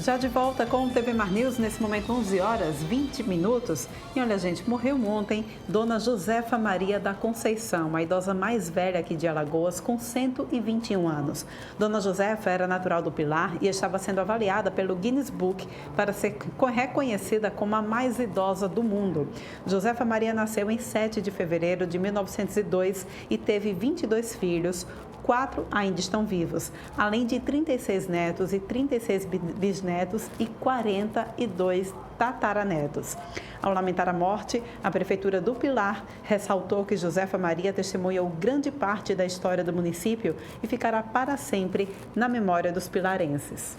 Já de volta com o TV Mar News, nesse momento 11 horas 20 minutos. E olha, gente, morreu ontem Dona Josefa Maria da Conceição, a idosa mais velha aqui de Alagoas, com 121 anos. Dona Josefa era natural do Pilar e estava sendo avaliada pelo Guinness Book para ser reconhecida como a mais idosa do mundo. Josefa Maria nasceu em 7 de fevereiro de 1902 e teve 22 filhos. 4 ainda estão vivos, além de 36 netos e 36 bisnetos e 42 tataranetos. Ao lamentar a morte, a Prefeitura do Pilar ressaltou que Josefa Maria testemunhou grande parte da história do município e ficará para sempre na memória dos pilarenses.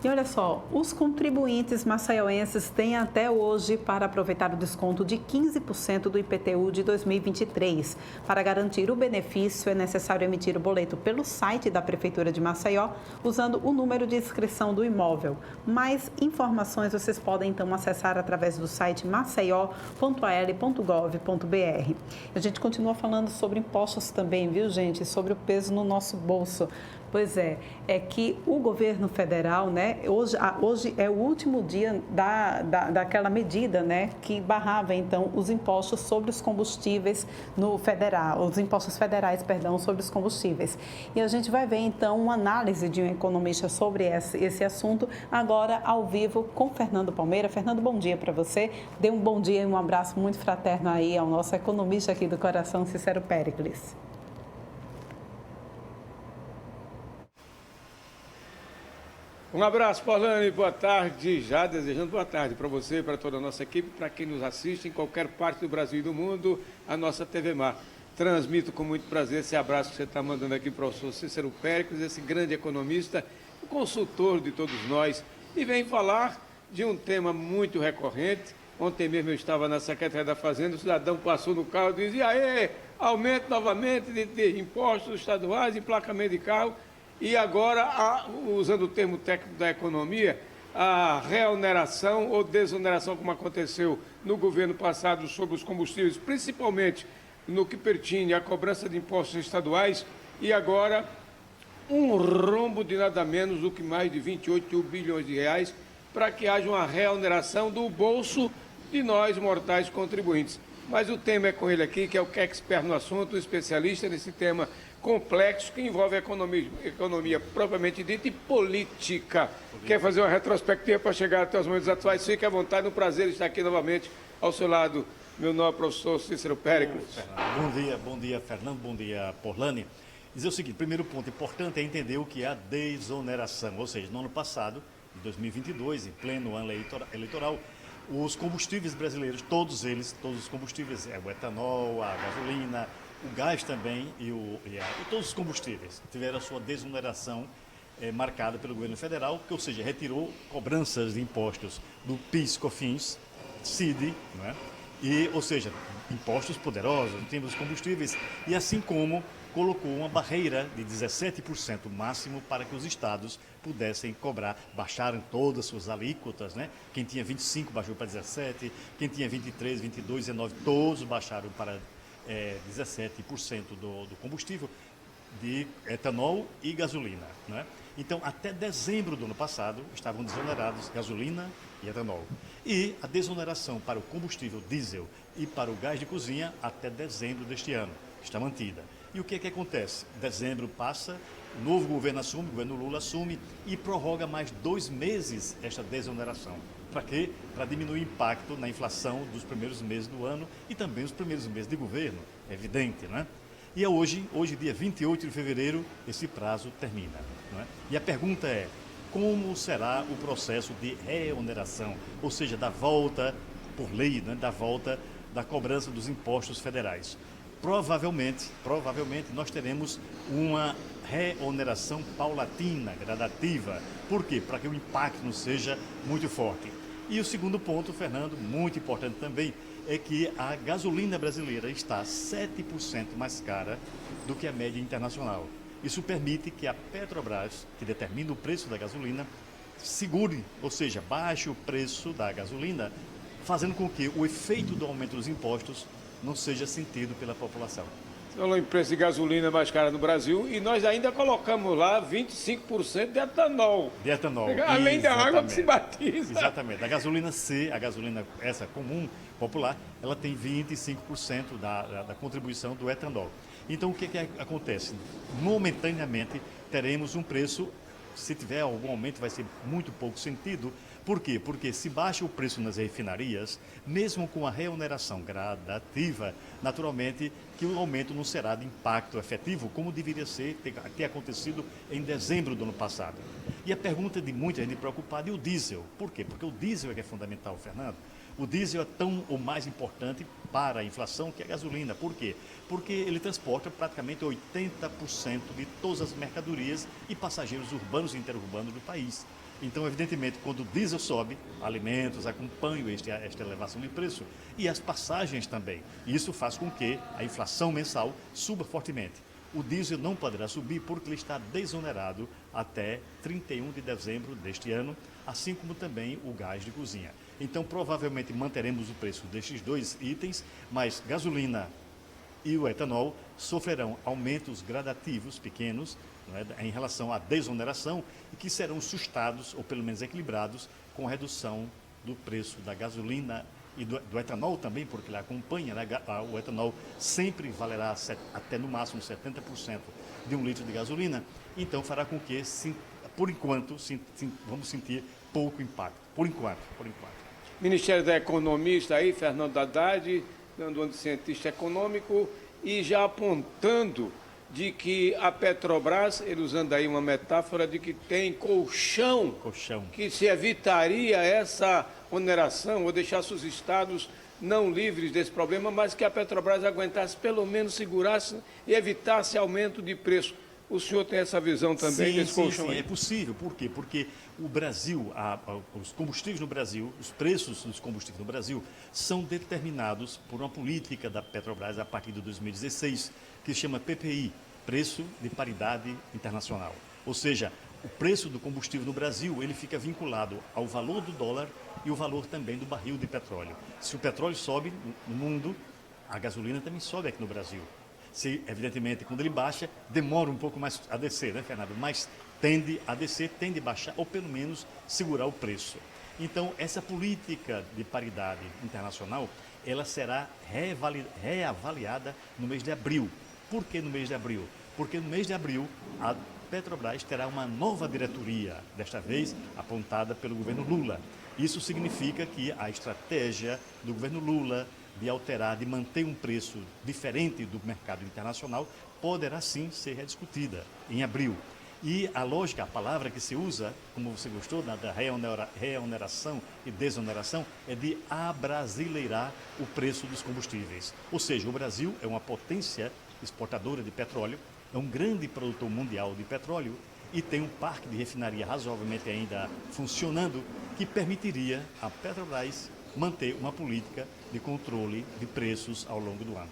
E olha só, os contribuintes maceioenses têm até hoje para aproveitar o desconto de 15% do IPTU de 2023. Para garantir o benefício, é necessário emitir o boleto pelo site da Prefeitura de Maceió, usando o número de inscrição do imóvel. Mais informações vocês podem então acessar através do site maceió.al.gov.br. A gente continua falando sobre impostos também, viu, gente? Sobre o peso no nosso bolso. Pois é que o governo federal, né, hoje é o último dia daquela medida, né, que barrava, então, os impostos sobre os combustíveis no federal, os impostos federais, perdão, sobre os combustíveis. E a gente vai ver, então, uma análise de um economista sobre esse assunto, agora ao vivo com Fernando Palmeira. Fernando, bom dia para você. Dê um bom dia e um abraço muito fraterno aí ao nosso economista aqui do coração, Cícero Péricles. Um abraço, Paulane, boa tarde, já desejando boa tarde para você, para toda a nossa equipe, para quem nos assiste em qualquer parte do Brasil e do mundo, a nossa TV Mar. Transmito com muito prazer esse abraço que você está mandando aqui para o professor Cícero Péricles, esse grande economista, consultor de todos nós, e vem falar de um tema muito recorrente. Ontem mesmo eu estava na Secretaria da Fazenda, o cidadão passou no carro e dizia: aê, aumento novamente de impostos estaduais, emplacamento de carro. E agora, usando o termo técnico da economia, a reoneração ou desoneração, como aconteceu no governo passado sobre os combustíveis, principalmente no que pertine à cobrança de impostos estaduais, e agora um rombo de nada menos do que mais de 28 bilhões de reais para que haja uma reoneração do bolso de nós, mortais contribuintes. Mas o tema é com ele aqui, que é o expert no assunto, um especialista nesse tema complexo que envolve a economia propriamente dita e política. Quer fazer uma retrospectiva para chegar até os momentos atuais? Fique à vontade, um prazer estar aqui novamente ao seu lado, meu nobre professor Cícero Péricles. Bom dia, Fernando, bom dia, Porlane. Dizer o seguinte, primeiro ponto importante é entender o que é a desoneração, ou seja, no ano passado, em 2022, em pleno ano eleitoral, os combustíveis brasileiros, todos os combustíveis, o etanol, a gasolina, o gás também e todos os combustíveis tiveram a sua desoneração marcada pelo governo federal, que, ou seja, retirou cobranças de impostos do PIS, COFINS, CID, né? Ou seja, impostos poderosos em termos dos combustíveis, e assim como colocou uma barreira de 17% máximo para que os estados pudessem cobrar. Baixaram todas as suas alíquotas, né? Quem tinha 25 baixou para 17, quem tinha 23, 22, 19, todos baixaram para 17% do combustível de etanol e gasolina, né? Então, até dezembro do ano passado, estavam desonerados gasolina e etanol. E a desoneração para o combustível diesel e para o gás de cozinha até dezembro deste ano está mantida. E o que é que acontece? Dezembro passa, o novo governo assume, o governo Lula assume e prorroga mais 2 meses esta desoneração. Para quê? Para diminuir o impacto na inflação dos primeiros meses do ano e também os primeiros meses de governo, é evidente, né? E é hoje, dia 28 de fevereiro, esse prazo termina, não é? E a pergunta é, como será o processo de reoneração, ou seja, da volta, por lei, né, da volta da cobrança dos impostos federais? Provavelmente nós teremos uma reoneração paulatina, gradativa. Por quê? Para que o impacto não seja muito forte. E o segundo ponto, Fernando, muito importante também, é que a gasolina brasileira está 7% mais cara do que a média internacional. Isso permite que a Petrobras, que determina o preço da gasolina, segure, ou seja, baixe o preço da gasolina, fazendo com que o efeito do aumento dos impostos não seja sentido pela população. falou em preço de gasolina mais cara no Brasil e nós ainda colocamos lá 25% de etanol. De etanol. Além da água que se batiza. Exatamente. A gasolina C, a gasolina essa comum, popular, ela tem 25% da contribuição do etanol. Então, o que acontece? Momentaneamente, teremos um preço, se tiver algum aumento, vai ser muito pouco sentido. Por quê? Porque se baixa o preço nas refinarias, mesmo com a reoneração gradativa, naturalmente que o aumento não será de impacto efetivo, como deveria ter acontecido em dezembro do ano passado. E a pergunta de muita gente preocupada é o diesel. Por quê? Porque o diesel é que é fundamental, Fernando. O diesel é tão ou mais importante para a inflação que a gasolina. Por quê? Porque ele transporta praticamente 80% de todas as mercadorias e passageiros urbanos e interurbanos do país. Então, evidentemente, quando o diesel sobe, alimentos acompanham esta elevação de preço e as passagens também. Isso faz com que a inflação mensal suba fortemente. O diesel não poderá subir porque ele está desonerado até 31 de dezembro deste ano, assim como também o gás de cozinha. Então, provavelmente manteremos o preço destes dois itens, mas gasolina e o etanol sofrerão aumentos gradativos, pequenos, em relação à desoneração e que serão sustados, ou pelo menos equilibrados, com a redução do preço da gasolina e do etanol também, porque ele acompanha, né? O etanol sempre valerá até no máximo 70% de um litro de gasolina, então fará com que, por enquanto, vamos sentir pouco impacto. Por enquanto. Ministério da Economia está aí, Fernando Haddad, dando um cientista econômico e já apontando de que a Petrobras, ele usando aí uma metáfora de que tem colchão. Que se evitaria essa oneração ou deixasse os estados não livres desse problema, mas que a Petrobras aguentasse, pelo menos segurasse e evitasse aumento de preço. O senhor tem essa visão também desse colchão? Sim, é possível. Por quê? Porque o Brasil, os combustíveis no Brasil, os preços dos combustíveis no Brasil são determinados por uma política da Petrobras a partir de 2016, que se chama PPI, Preço de Paridade Internacional. Ou seja, o preço do combustível no Brasil ele fica vinculado ao valor do dólar e o valor também do barril de petróleo. Se o petróleo sobe no mundo, a gasolina também sobe aqui no Brasil. Se, evidentemente, quando ele baixa, demora um pouco mais a descer, né, Fernando? Mas tende a descer, tende a baixar, ou pelo menos segurar o preço. Então, essa política de paridade internacional, ela será reavaliada no mês de abril. Por que no mês de abril? Porque no mês de abril, a Petrobras terá uma nova diretoria, desta vez apontada pelo governo Lula. Isso significa que a estratégia do governo Lula de alterar, de manter um preço diferente do mercado internacional, poderá sim ser rediscutida em abril. E a lógica, a palavra que se usa, como você gostou, da reoneração e desoneração, é de abrasileirar o preço dos combustíveis. Ou seja, o Brasil é uma potência exportadora de petróleo, é um grande produtor mundial de petróleo e tem um parque de refinaria razoavelmente ainda funcionando que permitiria a Petrobras manter uma política de controle de preços ao longo do ano.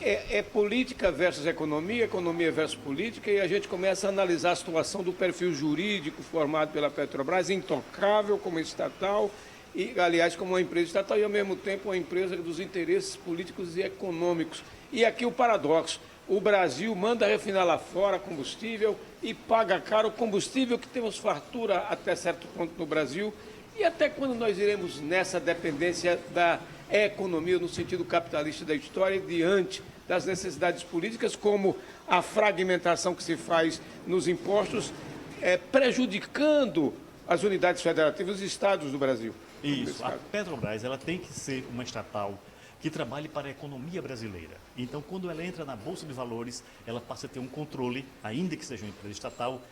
É política versus economia, economia versus política, e a gente começa a analisar a situação do perfil jurídico formado pela Petrobras, intocável como estatal, e, aliás, como uma empresa estatal e, ao mesmo tempo, uma empresa dos interesses políticos e econômicos. E aqui o paradoxo, o Brasil manda refinar lá fora combustível e paga caro o combustível que temos fartura até certo ponto no Brasil. E até quando nós iremos nessa dependência da economia, no sentido capitalista da história, diante das necessidades políticas, como a fragmentação que se faz nos impostos, prejudicando as unidades federativas, os estados do Brasil? Isso. A Petrobras ela tem que ser uma estatal que trabalhe para a economia brasileira. Então, quando ela entra na Bolsa de Valores, ela passa a ter um controle, ainda que seja uma empresa estatal,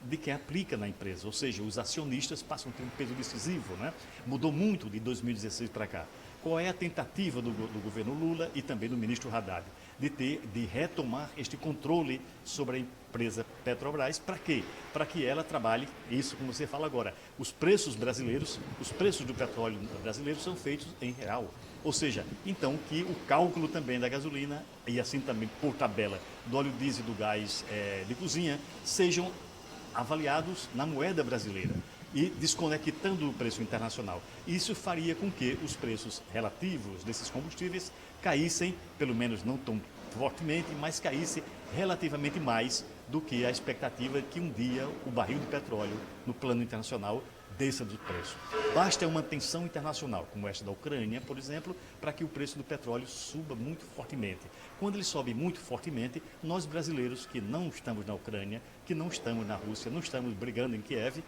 de quem aplica na empresa, ou seja, os acionistas passam a ter um peso decisivo, né? Mudou muito de 2016 para cá. Qual é a tentativa do governo Lula e também do ministro Haddad? De retomar este controle sobre a empresa Petrobras. Para quê? Para que ela trabalhe, isso como você fala agora, os preços brasileiros, os preços do petróleo brasileiro são feitos em real. Ou seja, então que o cálculo também da gasolina e assim também por tabela do óleo diesel e do gás de cozinha sejam avaliados na moeda brasileira e desconectando o preço internacional. Isso faria com que os preços relativos desses combustíveis caíssem, pelo menos não tão fortemente, mas caísse relativamente mais do que a expectativa que um dia o barril de petróleo no plano internacional desça do preço. Basta uma tensão internacional, como esta da Ucrânia, por exemplo, para que o preço do petróleo suba muito fortemente. Quando ele sobe muito fortemente, nós brasileiros que não estamos na Ucrânia, que não estamos na Rússia, não estamos brigando em Kiev,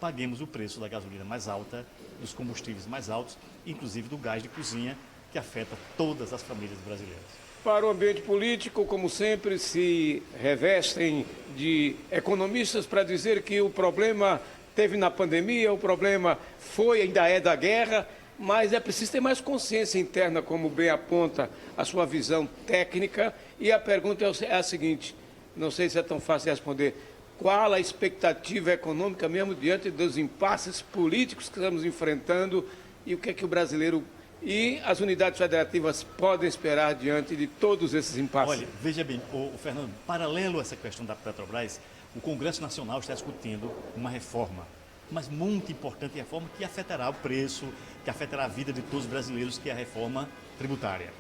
paguemos o preço da gasolina mais alta, dos combustíveis mais altos, inclusive do gás de cozinha, que afeta todas as famílias brasileiras. Para o ambiente político, como sempre, se revestem de economistas para dizer que o problema teve na pandemia, o problema foi, ainda é da guerra, mas é preciso ter mais consciência interna, como bem aponta a sua visão técnica. E a pergunta é a seguinte, não sei se é tão fácil de responder, qual a expectativa econômica mesmo diante dos impasses políticos que estamos enfrentando e o que é que o brasileiro e as unidades federativas podem esperar diante de todos esses impasses? Olha, veja bem, Fernando, paralelo a essa questão da Petrobras, o Congresso Nacional está discutindo uma reforma, mas muito importante reforma que afetará o preço, que afetará a vida de todos os brasileiros, que é a reforma tributária.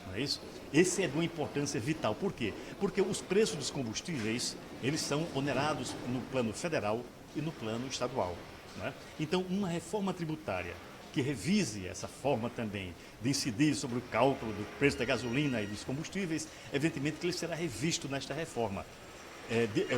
Não é isso? Esse é de uma importância vital. Por quê? Porque os preços dos combustíveis, eles são onerados no plano federal e no plano estadual. Não é? Então, uma reforma tributária que revise essa forma também de incidir sobre o cálculo do preço da gasolina e dos combustíveis, evidentemente que ele será revisto nesta reforma.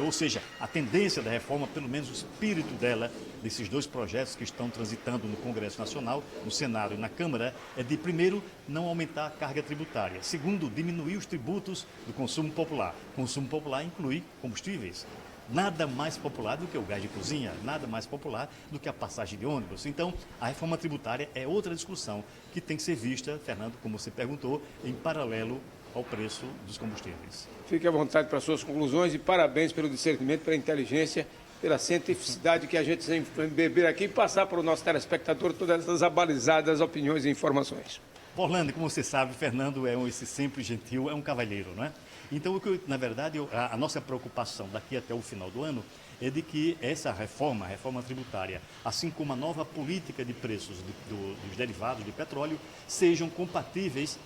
Ou seja, a tendência da reforma, pelo menos o espírito dela, desses dois projetos que estão transitando no Congresso Nacional, no Senado e na Câmara, é de, primeiro, não aumentar a carga tributária. Segundo, diminuir os tributos do consumo popular. Consumo popular inclui combustíveis. Nada mais popular do que o gás de cozinha, nada mais popular do que a passagem de ônibus. Então, a reforma tributária é outra discussão que tem que ser vista, Fernando, como você perguntou, em paralelo ao preço dos combustíveis. Fique à vontade para suas conclusões e parabéns pelo discernimento, pela inteligência, pela cientificidade que a gente sempre beber aqui e passar para o nosso telespectador todas essas abalizadas opiniões e informações. Orlando, como você sabe, Fernando é esse sempre gentil, é um cavalheiro, não é? Então, na verdade, a nossa preocupação daqui até o final do ano é de que essa reforma, a reforma tributária, assim como a nova política de preços dos derivados de petróleo, sejam compatíveis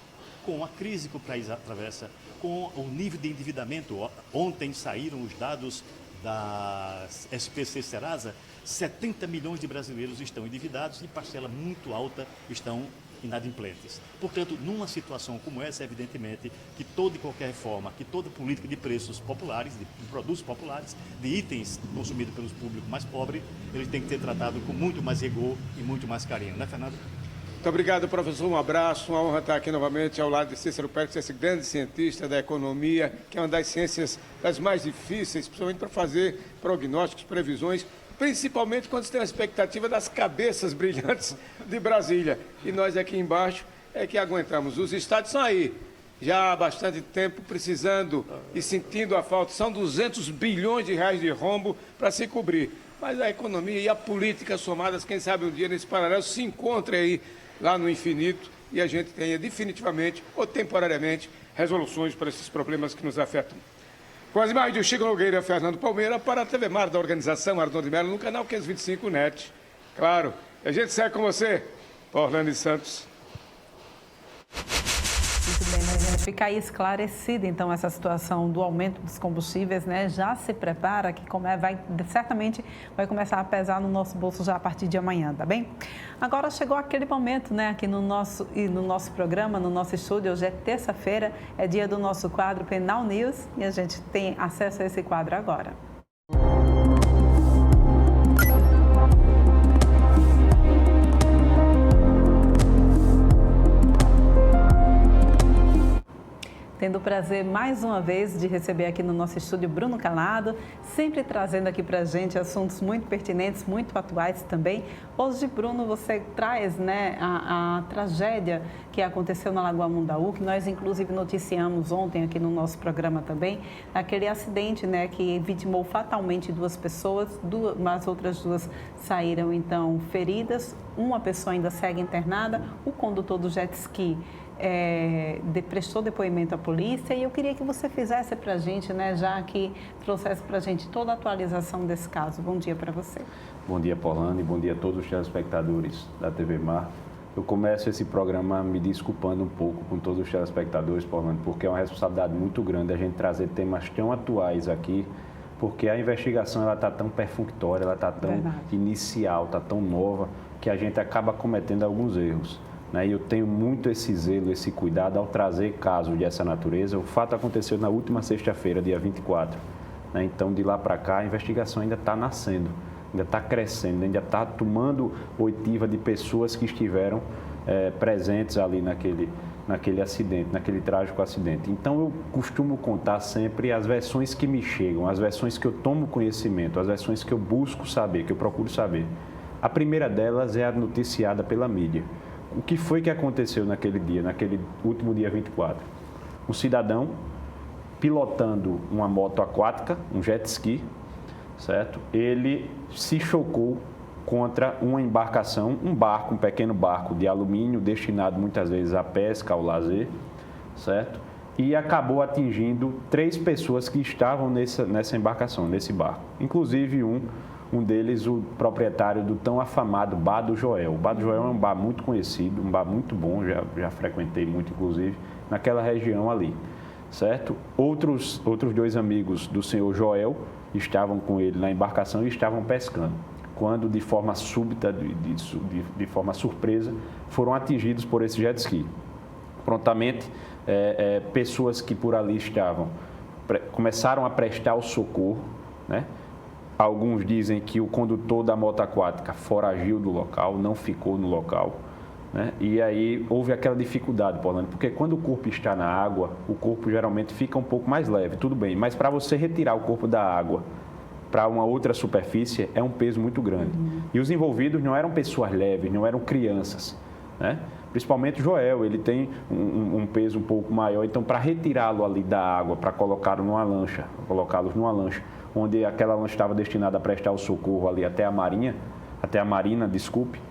com a crise que o país atravessa, com o nível de endividamento. Ontem saíram os dados da SPC Serasa, 70 milhões de brasileiros estão endividados e parcela muito alta estão inadimplentes. Portanto, numa situação como essa, evidentemente, que toda e qualquer reforma, que toda política de preços populares, de produtos populares, de itens consumidos pelos públicos mais pobres, ele tem que ser tratado com muito mais rigor e muito mais carinho, né, Fernando? Muito obrigado, professor. Um abraço, uma honra estar aqui novamente ao lado de Cícero Pérez, esse grande cientista da economia, que é uma das ciências das mais difíceis, principalmente para fazer prognósticos, previsões, principalmente quando se tem a expectativa das cabeças brilhantes de Brasília. E nós aqui embaixo é que aguentamos. Os estados são aí, já há bastante tempo, precisando e sentindo a falta. São 200 bilhões de reais de rombo para se cobrir. Mas a economia e a política somadas, quem sabe um dia nesse paralelo se encontrem aí lá no infinito e a gente tenha definitivamente ou temporariamente resoluções para esses problemas que nos afetam. Com as imagens de Chico Nogueira e Fernando Palmeira para a TV Mar da organização Arnoldo de Mello no canal 525 NET. Claro, a gente segue com você, Orlando Santos. Muito bem, né, gente? Fica aí esclarecida, então, essa situação do aumento dos combustíveis, né? Já se prepara que certamente vai começar a pesar no nosso bolso já a partir de amanhã, tá bem? Agora chegou aquele momento, né, aqui no nosso programa, no nosso estúdio. Hoje é terça-feira, é dia do nosso quadro Penal News e a gente tem acesso a esse quadro agora. Tendo o prazer, mais uma vez, de receber aqui no nosso estúdio Bruno Calado, sempre trazendo aqui para a gente assuntos muito pertinentes, muito atuais também. Hoje, Bruno, você traz, né, a tragédia que aconteceu na Lagoa Mundaú, que nós, inclusive, noticiamos ontem aqui no nosso programa também, aquele acidente, né, que vitimou fatalmente 2 pessoas, mas outras 2 saíram, então, feridas. Uma pessoa ainda segue internada, o condutor do jet ski prestou depoimento à polícia e eu queria que você fizesse para a gente, né, já que trouxesse para a gente toda a atualização desse caso. Bom dia para você. Bom dia, Polane, bom dia a todos os telespectadores da TV Mar. eu começo esse programa me desculpando um pouco com todos os telespectadores, Orlando, porque é uma responsabilidade muito grande a gente trazer temas tão atuais aqui, porque a investigação ela está tão perfunctória, ela está tão inicial, está tão nova, que a gente acaba cometendo alguns erros. Né? E eu tenho muito esse zelo, esse cuidado ao trazer casos dessa natureza. O fato aconteceu na última sexta-feira, dia 24. Né? Então, de lá para cá, a investigação ainda está nascendo, ainda está crescendo, ainda está tomando oitiva de pessoas que estiveram presentes ali naquele acidente, naquele trágico acidente. Então, eu costumo contar sempre as versões que me chegam, as versões que eu tomo conhecimento, as versões que eu busco saber, que eu procuro saber. A primeira delas é a noticiada pela mídia. O que foi que aconteceu naquele dia, naquele último dia 24? Um cidadão pilotando uma moto aquática, um jet ski, certo? Ele se chocou contra uma embarcação, um pequeno barco de alumínio destinado muitas vezes à pesca, ao lazer, certo? E acabou atingindo 3 pessoas que estavam nessa embarcação, nesse barco. Inclusive um deles, o proprietário do tão afamado Bar do Joel. O Bar do Joel é um bar muito conhecido, um bar muito bom, já frequentei muito, inclusive, naquela região ali, certo? Outros 2 amigos do senhor Joel estavam com ele na embarcação e estavam pescando, quando de forma súbita, de forma surpresa, foram atingidos por esse jet ski. Prontamente, pessoas que por ali estavam começaram a prestar o socorro, né? Alguns dizem que o condutor da moto aquática foragiu do local, não ficou no local, né? E aí houve aquela dificuldade, Orlando, porque quando o corpo está na água, o corpo geralmente fica um pouco mais leve, tudo bem, mas para você retirar o corpo da água para uma outra superfície é um peso muito grande. E os envolvidos não eram pessoas leves, não eram crianças, né? Principalmente o Joel, ele tem um peso um pouco maior, então para retirá-lo ali da água, para colocá-los numa lancha, onde aquela lancha estava destinada a prestar o socorro ali até a marina,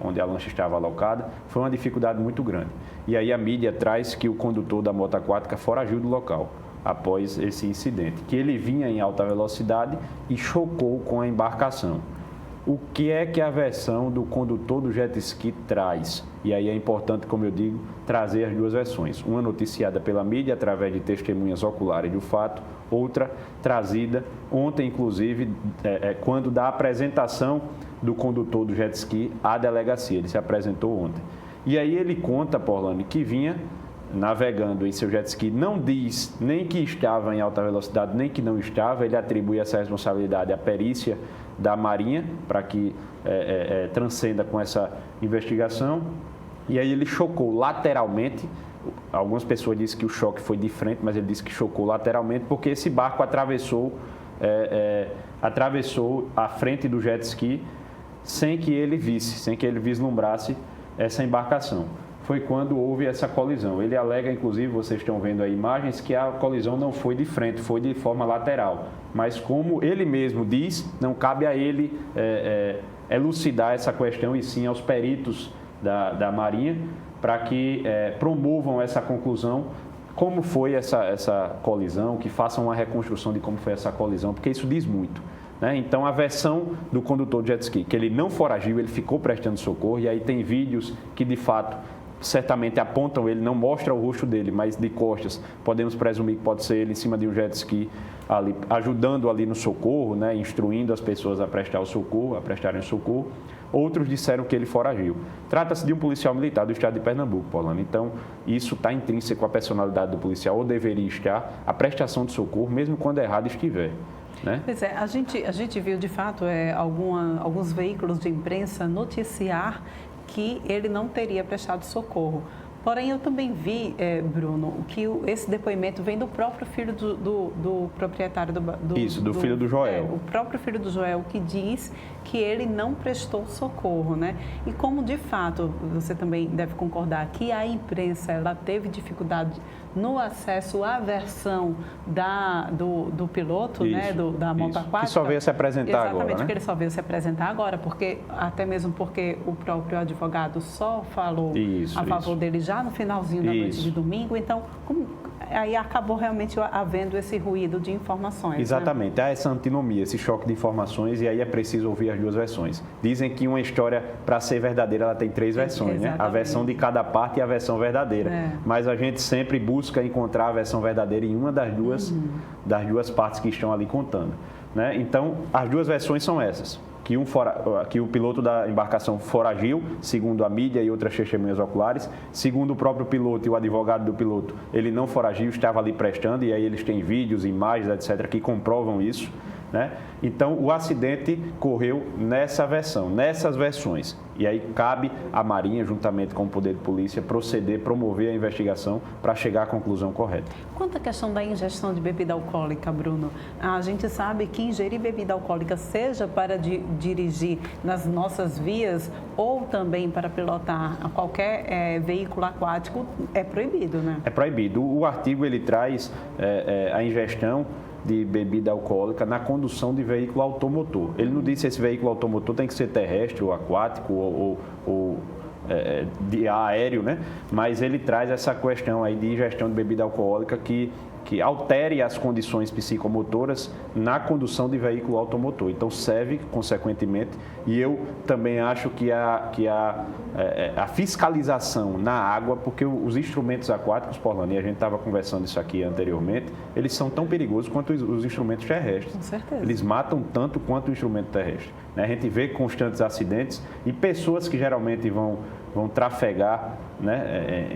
onde a lancha estava alocada, foi uma dificuldade muito grande. E aí a mídia traz que o condutor da moto aquática foragiu do local após esse incidente, que ele vinha em alta velocidade e chocou com a embarcação. O que é que a versão do condutor do jet ski traz? E aí é importante, como eu digo, trazer as 2 versões. Uma noticiada pela mídia através de testemunhas oculares do fato, outra trazida ontem, inclusive, quando da apresentação do condutor do jet ski à delegacia. Ele se apresentou ontem. E aí ele conta, Orlando, que vinha navegando em seu jet ski, não diz nem que estava em alta velocidade, nem que não estava, ele atribui essa responsabilidade à perícia da Marinha, para que transcenda com essa investigação. E aí ele chocou lateralmente, algumas pessoas dizem que o choque foi de frente, mas ele disse que chocou lateralmente, porque esse barco atravessou a frente do jet ski sem que ele visse, sem que ele vislumbrasse essa embarcação. Foi quando houve essa colisão. Ele alega, inclusive, vocês estão vendo aí imagens, que a colisão não foi de frente, foi de forma lateral. Mas como ele mesmo diz, não cabe a ele elucidar essa questão, e sim aos peritos da Marinha, para que promovam essa conclusão, como foi essa colisão, que façam uma reconstrução de como foi essa colisão, porque isso diz muito. Né? Então, a versão do condutor de jet ski, que ele não foragiu, ele ficou prestando socorro, e aí tem vídeos que, de fato, certamente apontam ele, não mostra o rosto dele, mas de costas, podemos presumir que pode ser ele em cima de um jet ski, ali, ajudando ali no socorro, né, instruindo as pessoas a prestarem o socorro. Outros disseram que ele foragiu. Trata-se de um policial militar do estado de Pernambuco, Paulano. Então, isso está intrínseco à personalidade do policial, ou deveria estar, a prestação de socorro, mesmo quando errado estiver. Né? Pois é, a gente viu, de fato, alguns veículos de imprensa noticiar que ele não teria prestado socorro. Porém, eu também vi, Bruno, que esse depoimento vem do próprio filho do proprietário do filho do Joel. O próprio filho do Joel, que diz que ele não prestou socorro, né? E como, de fato, você também deve concordar que a imprensa ela teve dificuldade no acesso à versão do piloto, isso, né, da moto aquática. Que só veio se apresentar agora, Exatamente, né? que ele só veio se apresentar agora, até mesmo porque o próprio advogado só falou a favor dele já no finalzinho da noite de domingo. Então, aí acabou realmente havendo esse ruído de informações. Exatamente, há essa antinomia, esse choque de informações, e aí é preciso ouvir as duas versões. Dizem que uma história, para ser verdadeira, ela tem 3 versões, né? A versão de cada parte e a versão verdadeira. Mas a gente sempre busca encontrar a versão verdadeira em uma das duas partes que estão ali contando, né? Então, as duas versões são essas. Que o piloto da embarcação foragiu, segundo a mídia e outras testemunhas oculares. Segundo o próprio piloto e o advogado do piloto, ele não foragiu, estava ali prestando, e aí eles têm vídeos, imagens, etc., que comprovam isso, né? Então, o acidente correu nessas versões. E aí cabe à Marinha, juntamente com o Poder de Polícia, promover a investigação para chegar à conclusão correta. Quanto à questão da ingestão de bebida alcoólica, Bruno, a gente sabe que ingerir bebida alcoólica, seja para dirigir nas nossas vias ou também para pilotar qualquer veículo aquático, é proibido, né? É proibido. O artigo, ele traz a ingestão de bebida alcoólica na condução de veículo automotor. Ele não diz se esse veículo automotor tem que ser terrestre ou aquático ou de aéreo, né? Mas ele traz essa questão aí de ingestão de bebida alcoólica que altere as condições psicomotoras na condução de veículo automotor. Então, serve, consequentemente, e eu também acho que a fiscalização na água, porque os instrumentos aquáticos, Porlane, e a gente estava conversando isso aqui anteriormente, eles são tão perigosos quanto os instrumentos terrestres. Com certeza. Eles matam tanto quanto o instrumento terrestre, né? A gente vê constantes acidentes e pessoas que geralmente vão trafegar, né,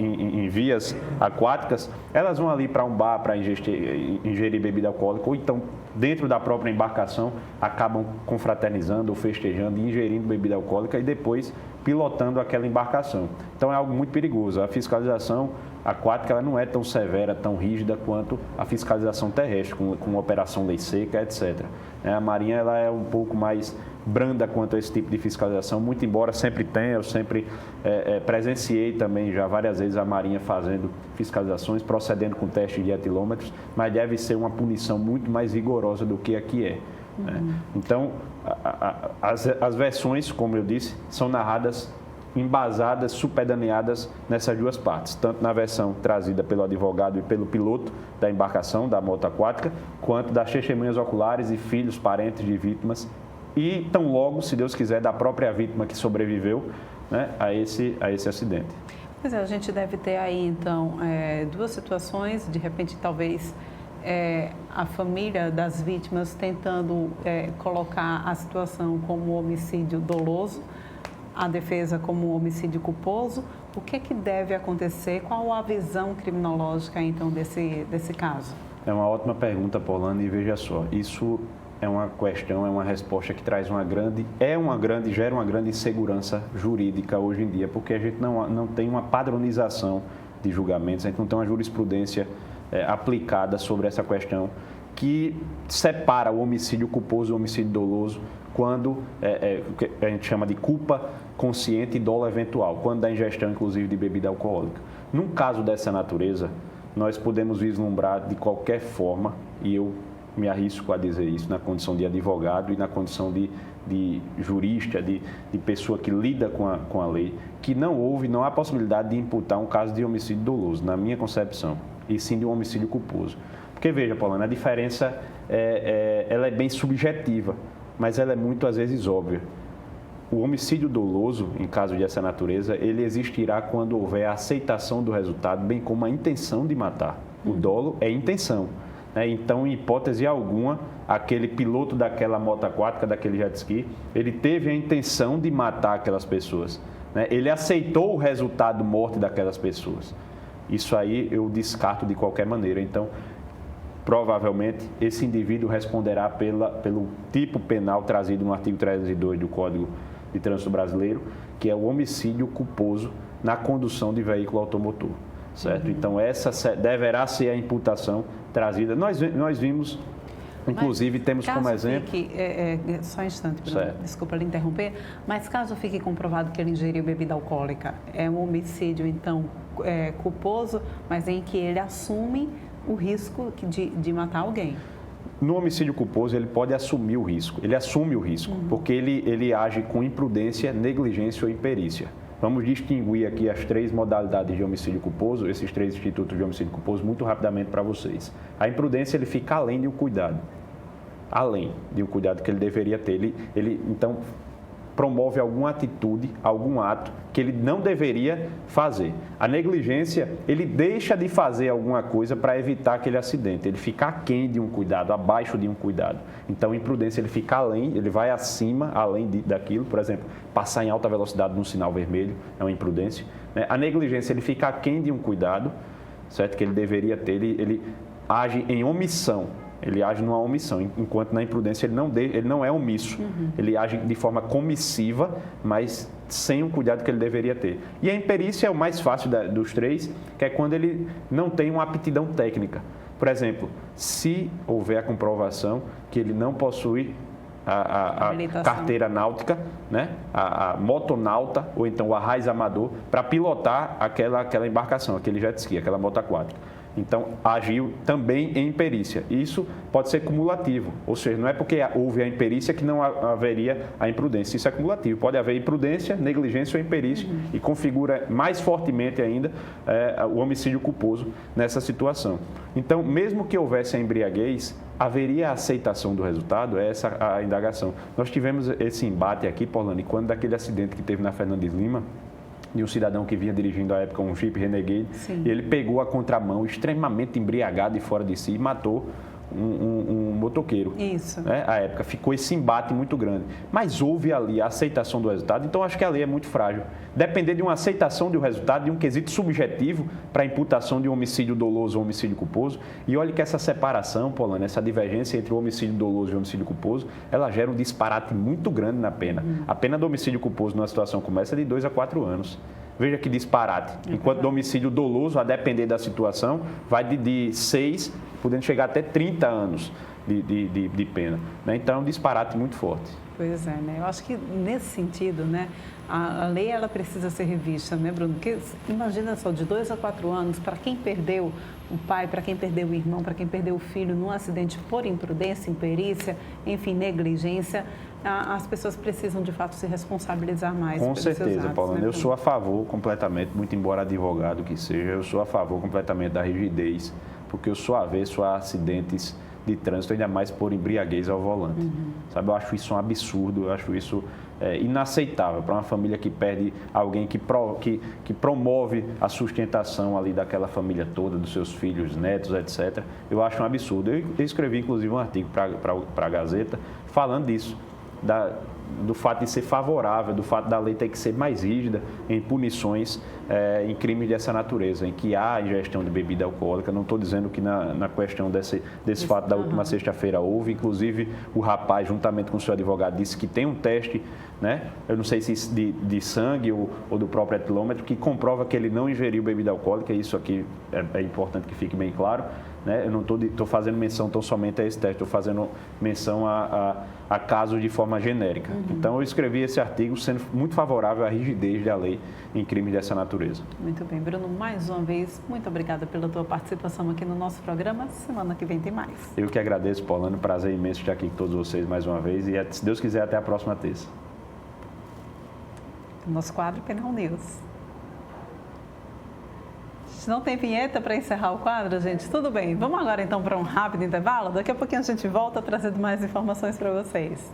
em vias aquáticas, elas vão ali para um bar para ingerir bebida alcoólica, ou então dentro da própria embarcação acabam confraternizando ou festejando e ingerindo bebida alcoólica e depois pilotando aquela embarcação. Então é algo muito perigoso. A fiscalização aquática, ela não é tão severa, tão rígida quanto a fiscalização terrestre, com operação lei seca, etc. A Marinha, ela é um pouco mais branda quanto a esse tipo de fiscalização, muito embora sempre tenha, eu sempre presenciei também já várias vezes a Marinha fazendo fiscalizações, procedendo com testes de etilômetros, mas deve ser uma punição muito mais rigorosa do que aqui é. Né? Então, as versões, como eu disse, são narradas, embasadas, superdaneadas nessas duas partes, tanto na versão trazida pelo advogado e pelo piloto da embarcação, da moto aquática, quanto das testemunhas oculares e filhos, parentes de vítimas, e tão logo, se Deus quiser, da própria vítima que sobreviveu, né, a esse acidente. Pois é, a gente deve ter aí, então, duas situações, de repente, talvez a família das vítimas tentando colocar a situação como homicídio doloso, a defesa como homicídio culposo. O que é que deve acontecer? Qual a visão criminológica, então, desse caso? É uma ótima pergunta, Porlane, e veja só, isso é uma questão, é uma resposta que traz gera uma grande insegurança jurídica hoje em dia, porque a gente não tem uma padronização de julgamentos, a gente não tem uma jurisprudência aplicada sobre essa questão que separa o homicídio culposo do homicídio doloso quando a gente chama de culpa consciente e dolo eventual, quando da ingestão, inclusive, de bebida alcoólica. Num caso dessa natureza, nós podemos vislumbrar de qualquer forma, e eu me arrisco a dizer isso na condição de advogado e na condição de jurista, de pessoa que lida com a lei, que não há possibilidade de imputar um caso de homicídio doloso, na minha concepção, e sim de um homicídio culposo. Porque, veja, Paulana, a diferença ela é bem subjetiva, mas ela é muito, às vezes, óbvia. O homicídio doloso, em caso dessa natureza, ele existirá quando houver a aceitação do resultado, bem como a intenção de matar. O dolo é intenção. Então, em hipótese alguma, aquele piloto daquela moto aquática, daquele jet ski, ele teve a intenção de matar aquelas pessoas. Ele aceitou o resultado morte daquelas pessoas. Isso aí eu descarto de qualquer maneira. Então, provavelmente, esse indivíduo responderá pelo tipo penal trazido no artigo 302 do Código de Trânsito Brasileiro, que é o homicídio culposo na condução de veículo automotor. Certo? Então, essa deverá ser a imputação trazida. Nós vimos, inclusive, temos como exemplo... Só um instante, Bruno, desculpa lhe interromper, mas caso fique comprovado que ele ingeriu bebida alcoólica, é um homicídio, então, culposo, mas em que ele assume o risco de matar alguém. No homicídio culposo, ele pode assumir o risco, porque ele age com imprudência, negligência ou imperícia. Vamos distinguir aqui as 3 modalidades de homicídio culposo, esses 3 institutos de homicídio culposo, muito rapidamente para vocês. A imprudência, ele fica além de um cuidado. Além de um cuidado que ele deveria ter. Ele então, promove alguma atitude, algum ato que ele não deveria fazer. A negligência, ele deixa de fazer alguma coisa para evitar aquele acidente. Ele fica aquém de um cuidado, abaixo de um cuidado. Então, a imprudência, ele fica além, ele vai acima, além daquilo. Por exemplo, passar em alta velocidade num sinal vermelho é uma imprudência. A negligência, ele fica aquém de um cuidado, certo? Que ele deveria ter, ele age em omissão. Ele age numa omissão, enquanto na imprudência ele não é omisso. Ele age de forma comissiva, mas sem o cuidado que ele deveria ter. E a imperícia é o mais fácil dos 3, que é quando ele não tem uma aptidão técnica. Por exemplo, se houver a comprovação que ele não possui a carteira náutica, né? a motonauta ou então o arraiz amador para pilotar aquela embarcação, aquele jet ski, aquela moto aquática. Então, agiu também em imperícia. Isso pode ser cumulativo, ou seja, não é porque houve a imperícia que não haveria a imprudência. Isso é cumulativo. Pode haver imprudência, negligência ou imperícia e configura mais fortemente ainda o homicídio culposo nessa situação. Então, mesmo que houvesse a embriaguez, haveria a aceitação do resultado? É essa a indagação. Nós tivemos esse embate aqui, Porlane, quando daquele acidente que teve na Fernandes Lima, de um cidadão que vinha dirigindo à época um Jeep Renegade, e ele pegou a contramão extremamente embriagado e fora de si e matou um motoqueiro. Isso. Né? À época ficou esse embate muito grande. Mas houve ali a aceitação do resultado, então acho que a lei é muito frágil. Depender de uma aceitação do resultado, de um quesito subjetivo para a imputação de um homicídio doloso ou homicídio culposo. E olha que essa separação, Polane, essa divergência entre o homicídio doloso e o homicídio culposo, ela gera um disparate muito grande na pena. A pena do homicídio culposo numa situação como essa é de 2 a 4 anos. Veja que disparate. Enquanto do homicídio doloso, a depender da situação, vai de 6, podendo chegar até 30 anos de pena. Né? Então, é um disparate muito forte. Pois é, né? Eu acho que nesse sentido, né, a lei ela precisa ser revista, né, Bruno? Porque imagina só, de 2 a 4 anos, para quem perdeu o pai, para quem perdeu o irmão, para quem perdeu o filho num acidente por imprudência, imperícia, enfim, negligência, as pessoas precisam de fato se responsabilizar mais. Com certeza, Paulana. Eu sou a favor completamente, muito embora advogado que seja, eu sou a favor completamente da rigidez, porque eu sou avesso a acidentes de trânsito, ainda mais por embriaguez ao volante. Sabe, eu acho isso um absurdo, eu acho isso inaceitável para uma família que perde alguém que promove a sustentação ali daquela família toda, dos seus filhos, netos, etc. Eu acho um absurdo. Eu escrevi, inclusive, um artigo para a Gazeta falando disso, do fato de ser favorável, do fato da lei ter que ser mais rígida em punições em crimes dessa natureza, em que há ingestão de bebida alcoólica. Não estou dizendo que na questão desse fato da última sexta-feira houve, inclusive o rapaz, juntamente com o seu advogado, disse que tem um teste, né? Eu não sei se de sangue ou do próprio etilômetro, que comprova que ele não ingeriu bebida alcoólica. Isso aqui é importante que fique bem claro. Né? Eu não estou fazendo menção tão somente a esse teste, estou fazendo menção a casos de forma genérica. Então, eu escrevi esse artigo sendo muito favorável à rigidez da lei em crimes dessa natureza. Muito bem, Bruno, mais uma vez, muito obrigada pela tua participação aqui no nosso programa. Semana que vem tem mais. Eu que agradeço, Paulano, prazer imenso estar aqui com todos vocês mais uma vez e, se Deus quiser, até a próxima terça. Nosso quadro Penal News. Não tem vinheta para encerrar o quadro, gente? Tudo bem. Vamos agora então para um rápido intervalo? Daqui a pouquinho a gente volta trazendo mais informações para vocês.